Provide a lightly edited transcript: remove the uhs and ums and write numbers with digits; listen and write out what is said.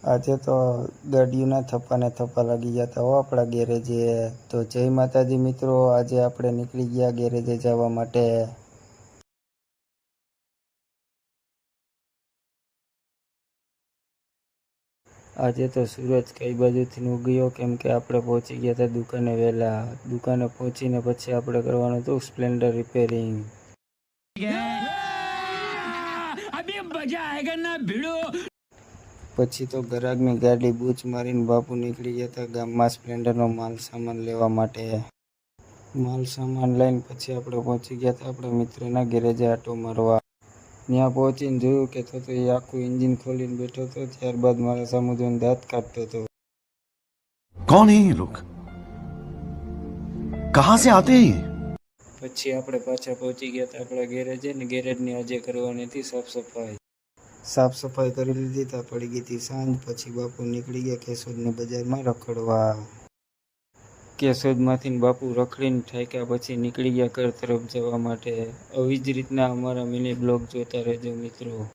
આજે તો ગાડીઓના થપ્પાને થપ્પા લાગી ગયા હતા હો આપણા ગેરેજે। તો જય માતાજી મિત્રો, આજે આપણે નીકળી ગયા ગેરેજે જવા માટે। આજે તો સૂરજ કઈ બાજુથી ઉગ્યો, કેમ કે આપણે પહોંચી ગયા હતા દુકાને વહેલા। દુકાને પહોંચીને પછી આપણે કરવાનું હતું સ્પ્લેન્ડર રિપેરિંગ। પછી તો ગ્રાહકની ગાડી બૂચ મારીને બાપુ નીકળી ગયા હતા ગામમાં સ્પ્લેન્ડરનો માલ સામાન લેવા માટે। માલ સામાન લઈને પછી આપણે પહોંચી ગયા હતા આપણા મિત્રના ગેરેજે આટો મારવા। ત્યાં પહોંચીને જોયું કે તો એ આખું એન્જિન ખોલીને બેઠો હતો। ત્યારબાદ મારા સામુ જોઈને દાંત કાઢતો હતો। कौन है ये लोग? कहां से आते हैं ये? પછી આપણે પાછા પહોંચી ગયા હતા આપણા ગેરેજે ને ગેરેજની આજે કરવાની હતી સાફ સફાઈ। સાફ સફાઈ કરી લીધી તો પડી ગઈ હતી સાંજ। પછી બાપુ નીકળી ગયા કેશોદની બજારમાં રખડવા। કેશોદમાંથી બાપુ રખડીને થાક્યા પછી નીકળી ગયા ઘર તરફ જવા માટે। આવી જ રીતના અમારા મિની બ્લોગ જોતા રહેજો મિત્રો।